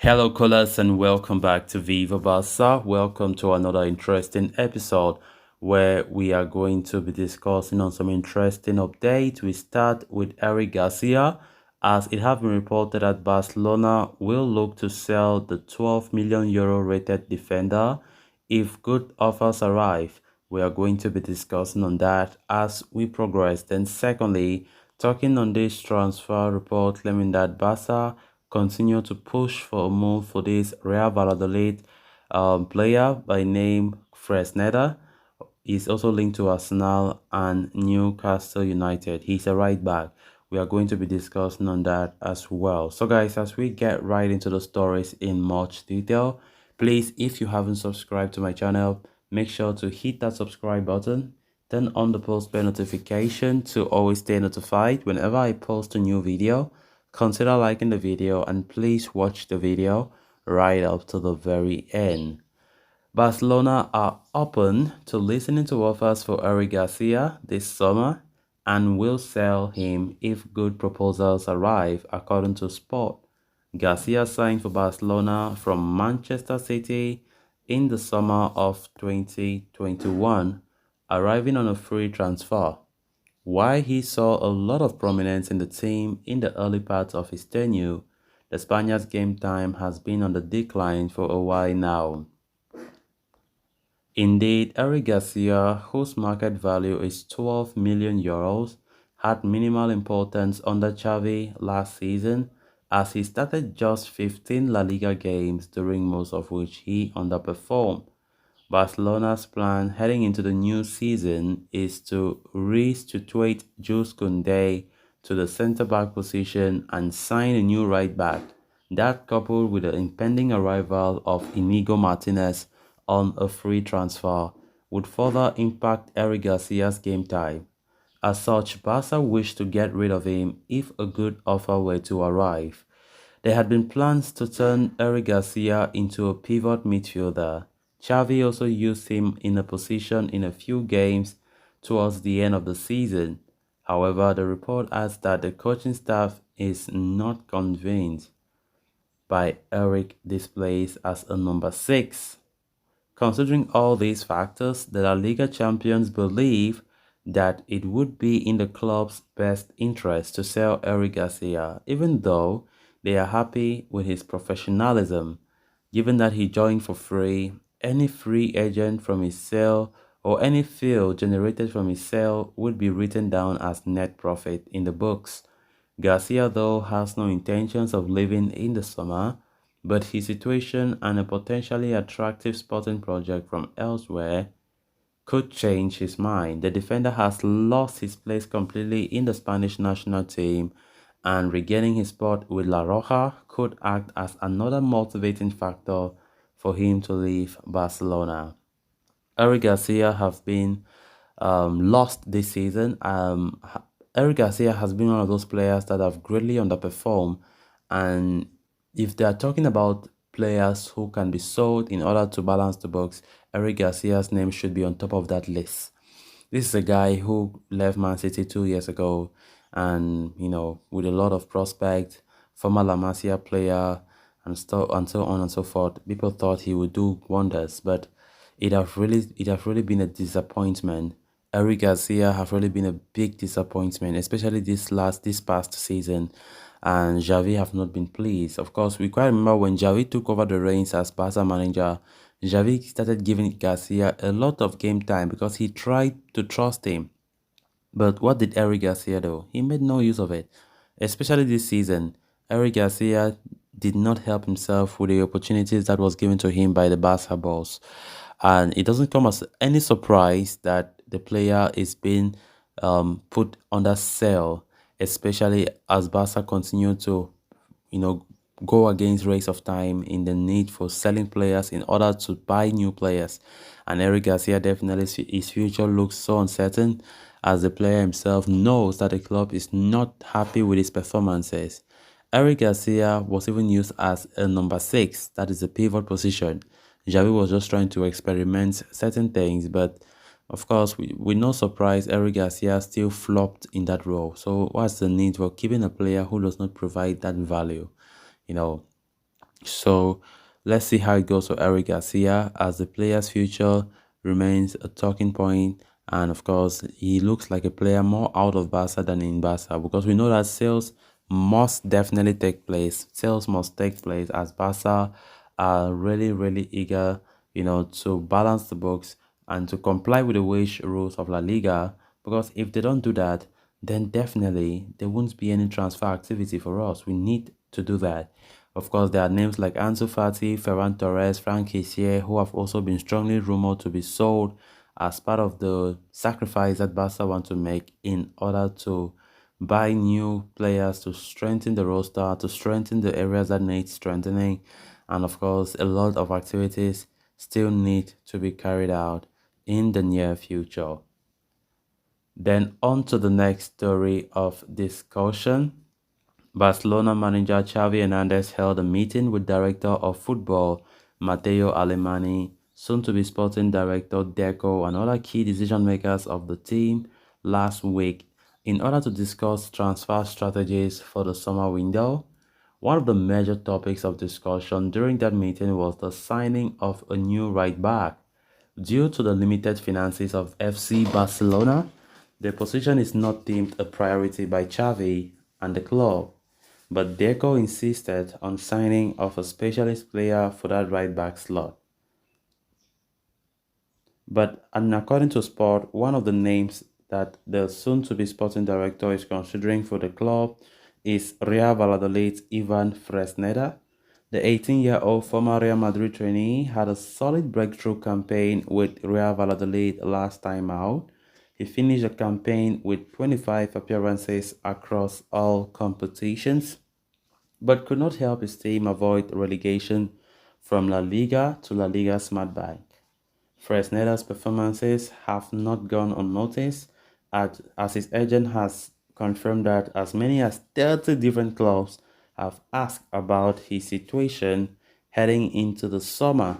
Hello, callers, and welcome back to Viva Barca. Welcome to another interesting episode where we are going to be discussing on some interesting updates. We start with Eric Garcia, as it has been reported that Barcelona will look to sell the 12 million euro rated defender if good offers arrive. We are going to be discussing on that as we progress. Then, secondly, talking on this transfer report claiming that Barca continue to push for a move for this Real Valladolid player by name Fresneda. He's also linked to Arsenal and Newcastle United. He's a right back. We are going to be discussing on that as well. So guys, as we get right into the stories in much detail, please, if you haven't subscribed to my channel, make sure to hit that subscribe button. Turn on the post bell notification to always stay notified whenever I post a new video. Consider liking the video and please watch the video right up to the very end. Barcelona are open to listening to offers for Eric Garcia this summer and will sell him if good proposals arrive, according to Sport. Garcia signed for Barcelona from Manchester City in the summer of 2021, arriving on a free transfer. While he saw a lot of prominence in the team in the early parts of his tenure, the Spaniard's game time has been on the decline for a while now. Indeed, Eric Garcia, whose market value is 12 million euros, had minimal importance under Xavi last season as he started just 15 La Liga games, during most of which he underperformed. Barcelona's plan heading into the new season is to restitute Jules Koundé to the centre-back position and sign a new right-back. That, coupled with the impending arrival of Inigo Martinez on a free transfer, would further impact Eric Garcia's game time. As such, Barca wished to get rid of him if a good offer were to arrive. There had been plans to turn Eric Garcia into a pivot midfielder. Xavi also used him in a position in a few games towards the end of the season. However, the report adds that the coaching staff is not convinced by Eric displays as a number 6. Considering all these factors, the La Liga champions believe that it would be in the club's best interest to sell Eric Garcia, even though they are happy with his professionalism. Given that he joined for free, any free agent from his sale or any fee generated from his sale would be written down as net profit in the books. Garcia, though, has no intentions of leaving in the summer, but his situation and a potentially attractive sporting project from elsewhere could change his mind. The defender has lost his place completely in the Spanish national team, and regaining his spot with La Roja could act as another motivating factor for him to leave Barcelona. Eric Garcia have been lost this season. Eric Garcia has been one of those players that have greatly underperformed, and if they are talking about players who can be sold in order to balance the books, Eric Garcia's name should be on top of that list. This is a guy who left Man City 2 years ago, and with a lot of prospect, former La Masia player, and so on and so forth. People thought he would do wonders, but it have really been a disappointment. Eric Garcia have really been a big disappointment, especially this past season, and Xavi have not been pleased. Of course, we quite remember when Xavi took over the reins as Barca manager, Xavi started giving Garcia a lot of game time because he tried to trust him. But what did Eric Garcia do? He made no use of it. Especially this season, Eric Garcia did not help himself with the opportunities that was given to him by the Barca boss. And it doesn't come as any surprise that the player is being put under sale, especially as Barca continue to, go against race of time in the need for selling players in order to buy new players. And Eric Garcia, definitely his future looks so uncertain, as the player himself knows that the club is not happy with his performances. Eric Garcia was even used as a number 6, that is a pivot position. Xavi was just trying to experiment certain things, but of course, with no surprise, Eric Garcia still flopped in that role. So what's the need for keeping a player who does not provide that value? You know, So let's see how it goes for Eric Garcia as the player's future remains a talking point. And of course, he looks like a player more out of Barca than in Barca because we know that sales must definitely take place. Sales must take place as Barca are really, really eager, to balance the books and to comply with the wage rules of La Liga. Because if they don't do that, then definitely there won't be any transfer activity for us. We need to do that. Of course, there are names like Ansu Fati, Ferran Torres, Frank Kessié, who have also been strongly rumored to be sold as part of the sacrifice that Barca want to make in order to buy new players to strengthen the roster, to strengthen the areas that need strengthening. And of course, a lot of activities still need to be carried out in the near future. Then on to the next story of discussion. Barcelona manager Xavi Hernandez held a meeting with Director of Football Matteo Alemany, soon to be Sporting Director Deco, and other key decision makers of the team last week in order to discuss transfer strategies for the summer window. One of the major topics of discussion during that meeting was the signing of a new right back. Due to the limited finances of FC Barcelona, the position is not deemed a priority by Xavi and the club, but Deco insisted on signing of a specialist player for that right back slot. But and according to Sport, one of the names that the soon-to-be sporting director is considering for the club is Real Valladolid's Ivan Fresneda. The 18-year-old former Real Madrid trainee had a solid breakthrough campaign with Real Valladolid last time out. He finished the campaign with 25 appearances across all competitions, but could not help his team avoid relegation from La Liga to La Liga Smart Bank. Fresneda's performances have not gone unnoticed, as his agent has confirmed that as many as 30 different clubs have asked about his situation heading into the summer.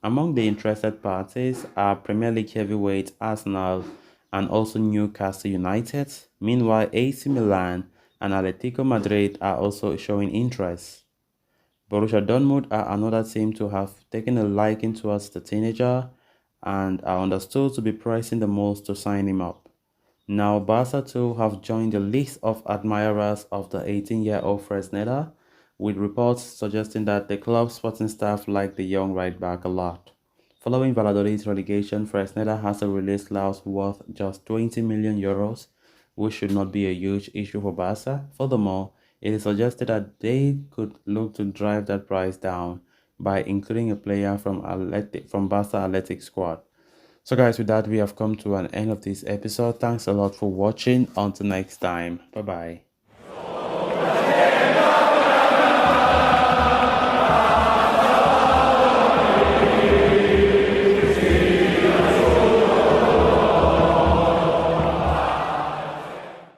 Among the interested parties are Premier League heavyweight Arsenal and also Newcastle United. Meanwhile, AC Milan and Atletico Madrid are also showing interest. Borussia Dortmund are another team to have taken a liking towards the teenager and are understood to be pricing the most to sign him up. Now, Barca too have joined the list of admirers of the 18-year-old Fresneda, with reports suggesting that the club's sporting staff like the young right back a lot. Following Valladolid's relegation, Fresneda has a release clause worth just 20 million euros, which should not be a huge issue for Barca. Furthermore, it is suggested that they could look to drive that price down by including a player from Barca Athletic squad. So guys, with that, we have come to an end of this episode. Thanks a lot for watching. Until next time. Bye bye.